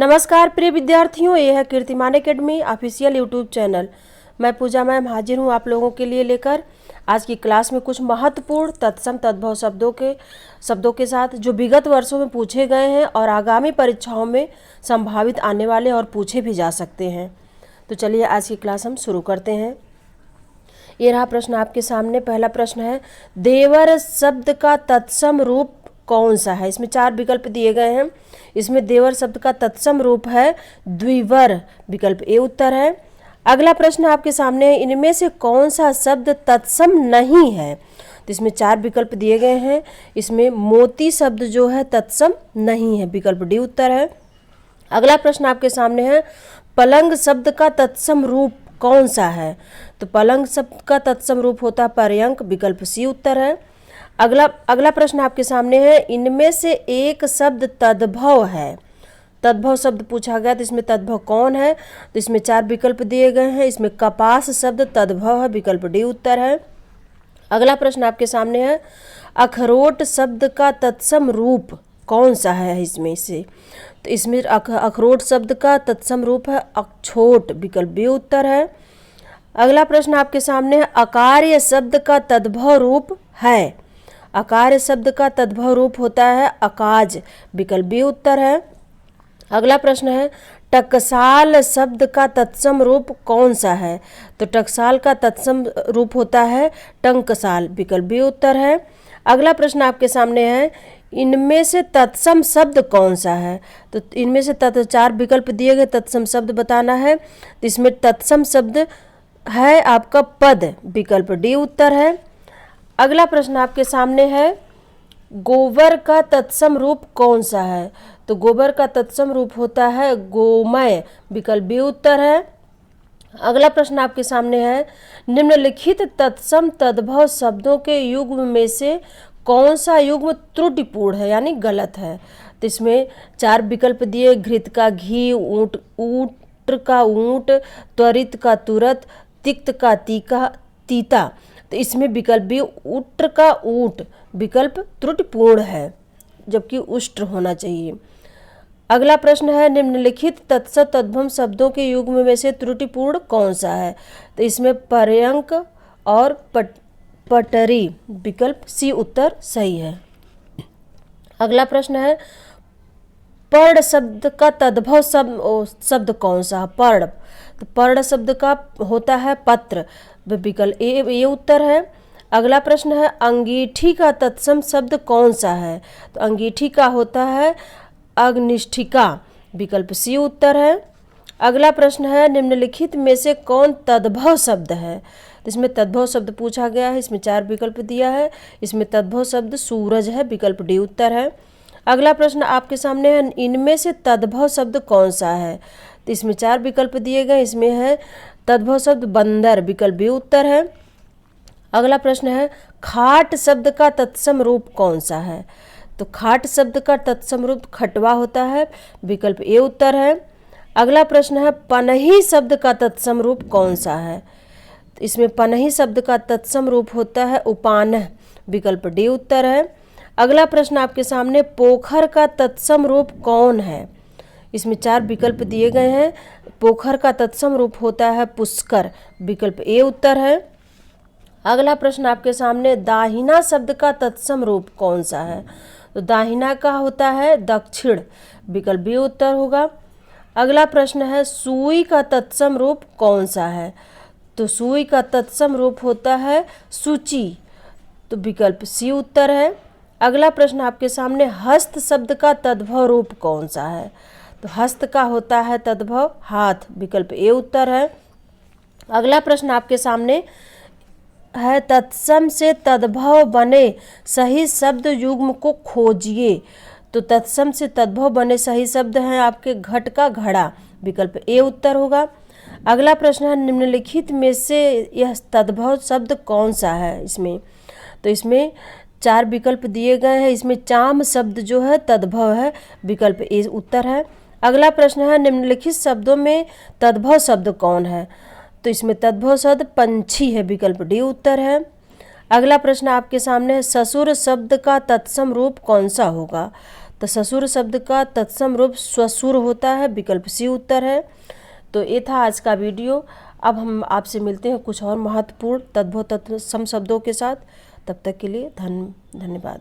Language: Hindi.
नमस्कार प्रिय विद्यार्थियों, ये है कीर्तिमान एकेडमी ऑफिशियल यूट्यूब चैनल। मैं पूजा मैम हाजिर हूँ आप लोगों के लिए लेकर आज की क्लास में कुछ महत्वपूर्ण तत्सम तद्भव शब्दों के साथ जो विगत वर्षों में पूछे गए हैं और आगामी परीक्षाओं में संभावित आने वाले और पूछे भी जा सकते हैं। तो चलिए आज की क्लास हम शुरू करते हैं। ये रहा प्रश्न आपके सामने। पहला प्रश्न है, देवर शब्द का तत्सम रूप कौन सा है? इसमें 4 विकल्प दिए गए हैं। इसमें देवर शब्द का तत्सम रूप है द्विवर, विकल्प ए उत्तर है। अगला प्रश्न आपके सामने है, इनमें से कौन सा शब्द तत्सम नहीं है? तो इसमें 4 विकल्प दिए गए हैं। इसमें मोती शब्द जो है तत्सम नहीं है, विकल्प डी उत्तर है। अगला प्रश्न आपके सामने है, पलंग शब्द का तत्सम रूप कौन सा है? तो पलंग शब्द का तत्सम रूप होता है पर्यंक, विकल्प सी उत्तर है। अगला प्रश्न आपके सामने है, इनमें से एक शब्द तद्भव है। तद्भव शब्द पूछा गया तो इसमें तद्भव कौन है? तो इसमें 4 विकल्प दिए गए हैं। इसमें कपास शब्द तद्भव है, विकल्प डी उत्तर है। अगला प्रश्न आपके सामने है, अखरोट शब्द का तत्सम रूप कौन सा है इसमें से? तो इसमें अखरोट शब्द का तत्सम रूप है अक्षोट, विकल्प बी उत्तर है। अगला प्रश्न आपके सामने है, अकार्य शब्द का तद्भव रूप है। अकार्य शब्द का तद्भव रूप होता है अकाज, विकल्प बी उत्तर है। अगला प्रश्न है, टकसाल शब्द का तत्सम रूप कौन सा है? तो टकसाल का तत्सम रूप होता है टंकसाल, विकल्प बी उत्तर है। अगला प्रश्न आपके सामने है, इनमें से तत्सम शब्द कौन सा है? तो इनमें से 4 विकल्प दिए गए, तत्सम शब्द बताना है। तो इसमें तत्सम शब्द है आपका पद, विकल्प डी उत्तर है। अगला प्रश्न आपके सामने है, गोबर का तत्सम रूप कौन सा है? तो गोबर का तत्सम रूप होता है गोमय, विकल्प बी उत्तर है। अगला प्रश्न आपके सामने है, निम्नलिखित तत्सम तद्भव शब्दों के युग्म में से कौन सा युग्म त्रुटिपूर्ण है यानी गलत है? तो इसमें 4 विकल्प दिए, घृत का घी, ऊंट का ऊंट, त्वरित का तुरत, तिक्त का तीता। तो इसमें विकल्प बी उष्ट्र का ऊंट, विकल्प त्रुटिपूर्ण है, जबकि उष्ट्र होना चाहिए। अगला प्रश्न है, निम्नलिखित तत्सम तद्भव शब्दों के युग्म में से त्रुटिपूर्ण कौन सा है? तो इसमें पर्यंक और पटरी, विकल्प सी उत्तर सही है। अगला प्रश्न है, पर्ण शब्द का तद्भव शब्द कौन सा है? पर्ण, तो पर्ण शब्द का होता है पत्र, विकल्प ए उत्तर है। अगला प्रश्न है, अंगीठी का तत्सम शब्द कौन सा है? तो अंगीठी का होता है अग्निष्ठिका, विकल्प सी उत्तर है। अगला प्रश्न है, निम्नलिखित में से कौन तद्भव शब्द है? तो इसमें तद्भव शब्द पूछा गया है। इसमें 4 विकल्प दिया है। इसमें तद्भव शब्द सूरज है, विकल्प डी उत्तर है। अगला प्रश्न आपके सामने है, इनमें से तद्भव शब्द कौन सा है? तो इसमें 4 विकल्प दिए गए। इसमें है तद्भव शब्द बंदर, विकल्प बी उत्तर है। अगला प्रश्न है, खाट शब्द का तत्सम रूप कौन सा है? तो खाट शब्द का तत्सम रूप खटवा होता है, विकल्प ए उत्तर है। अगला प्रश्न है, पनही शब्द का तत्सम रूप कौन सा है? तो इसमें पनही शब्द का तत्सम रूप होता है उपानह, विकल्प डी उत्तर है। अगला प्रश्न आपके सामने, पोखर का तत्सम रूप कौन है? इसमें 4 विकल्प दिए गए हैं। पोखर का तत्सम रूप होता है पुष्कर, विकल्प ए उत्तर है। अगला प्रश्न आपके सामने, दाहिना शब्द का तत्सम रूप कौन सा है? तो दाहिना का होता है दक्षिण, विकल्प बी उत्तर होगा। अगला प्रश्न है, सुई का तत्सम रूप कौन सा है? तो सुई का तत्सम रूप होता है सूची, तो विकल्प सी उत्तर है। अगला प्रश्न आपके सामने, हस्त शब्द का तद्भव रूप कौन सा है? तो हस्त का होता है तद्भव हाथ, विकल्प ए उत्तर है। अगला प्रश्न आपके सामने है, तत्सम से तद्भव बने सही शब्द युग्म को खोजिए। तो तत्सम से तद्भव बने सही शब्द हैं आपके घट का घड़ा, विकल्प ए उत्तर होगा। अगला प्रश्न है, निम्नलिखित में से यह तद्भव शब्द कौन सा है इसमें? तो इसमें 4 विकल्प दिए गए हैं। इसमें चाम शब्द जो है तद्भव है, विकल्प ए उत्तर है। अगला प्रश्न है, निम्नलिखित शब्दों में तद्भव शब्द कौन है? तो इसमें तद्भव शब्द पंछी है, विकल्प डी उत्तर है। अगला प्रश्न आपके सामने है, ससुर शब्द का तत्सम रूप कौन सा होगा? तो ससुर शब्द का तत्सम रूप स्वसुर होता है, विकल्प सी उत्तर है। तो ये था आज का वीडियो। अब हम आपसे मिलते हैं कुछ और महत्वपूर्ण तद्भव तत्सम शब्दों के साथ। तब तक के लिए धन्यवाद।